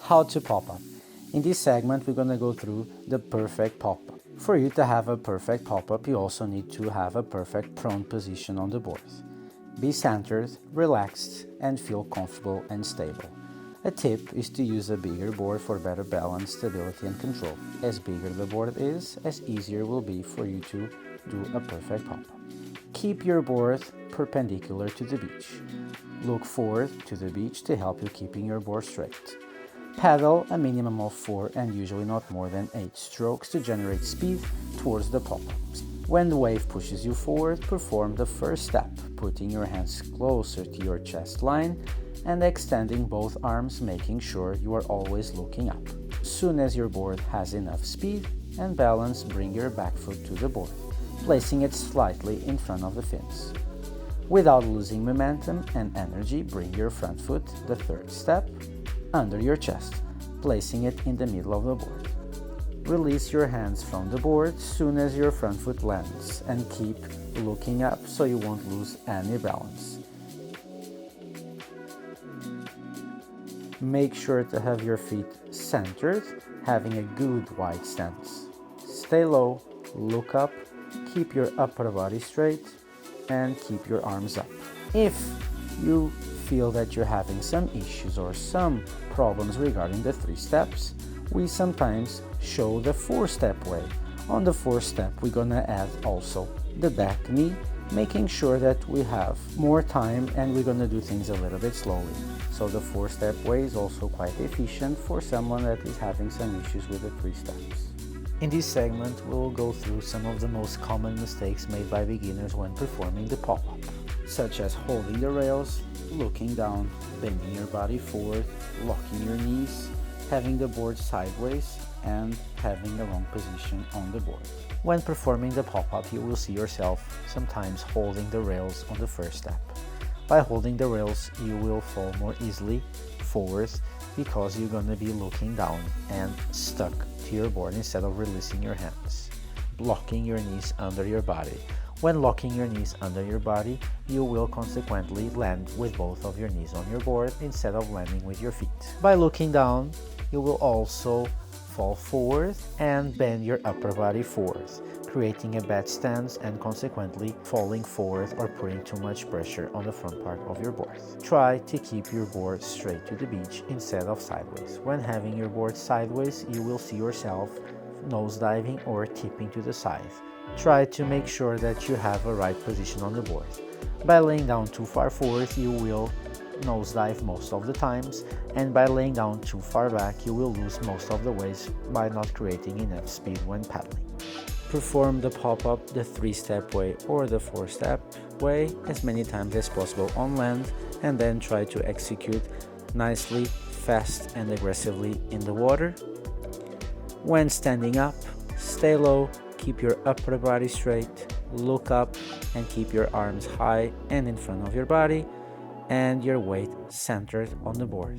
How to pop up. In this segment, we're going to go through the perfect pop-up. For you to have a perfect pop-up, you also need to have a perfect prone position on the board. Be centered, relaxed, and feel comfortable and stable. A tip is to use a bigger board for better balance, stability, and control. As bigger the board is, as easier it will be for you to do a perfect pop-up. Keep your board perpendicular to the beach. Look forward to the beach to help you keeping your board straight. Paddle a minimum of 4 and usually not more than 8 strokes to generate speed towards the pop-ups. When the wave pushes you forward, perform the first step, putting your hands closer to your chest line and extending both arms, making sure you are always looking up. Soon as your board has enough speed and balance, bring your back foot to the board, placing it slightly in front of the fins. Without losing momentum and energy, bring your front foot, the third step, under your chest, placing it in the middle of the board. Release your hands from the board soon as your front foot lands and keep looking up so you won't lose any balance. Make sure to have your feet centered, having a good wide stance. Stay low, look up, keep your upper body straight, and keep your arms up. If you feel that you're having some issues or some problems regarding the 3 steps, we sometimes show the 4-step way. On the 4th step, we're gonna add also the back knee, making sure that we have more time and we're gonna do things a little bit slowly. So the 4-step way is also quite efficient for someone that is having some issues with the 3 steps. In this segment, we'll go through some of the most common mistakes made by beginners when performing the pop-up, such as holding the rails, looking down, bending your body forward, locking your knees, having the board sideways, and having the wrong position on the board. When performing the pop-up, you will see yourself sometimes holding the rails on the first step. By holding the rails, you will fall more easily forward because you're going to be looking down and stuck to your board instead of releasing your hands. Locking your knees under your body. When locking your knees under your body, you will consequently land with both of your knees on your board instead of landing with your feet. By looking down, you will also fall forward and bend your upper body forward, creating a bad stance and consequently falling forward or putting too much pressure on the front part of your board. Try to keep your board straight to the beach instead of sideways. When having your board sideways, you will see yourself nosediving or tipping to the side. Try to make sure that you have a right position on the board. By laying down too far forward, you will nosedive most of the times, and by laying down too far back, you will lose most of the waves by not creating enough speed when paddling. Perform the pop-up the 3-step way or the 4-step way as many times as possible on land, and then try to execute nicely, fast, and aggressively in the water. When standing up, stay low, keep your upper body straight, look up, and keep your arms high and in front of your body, and your weight centered on the board.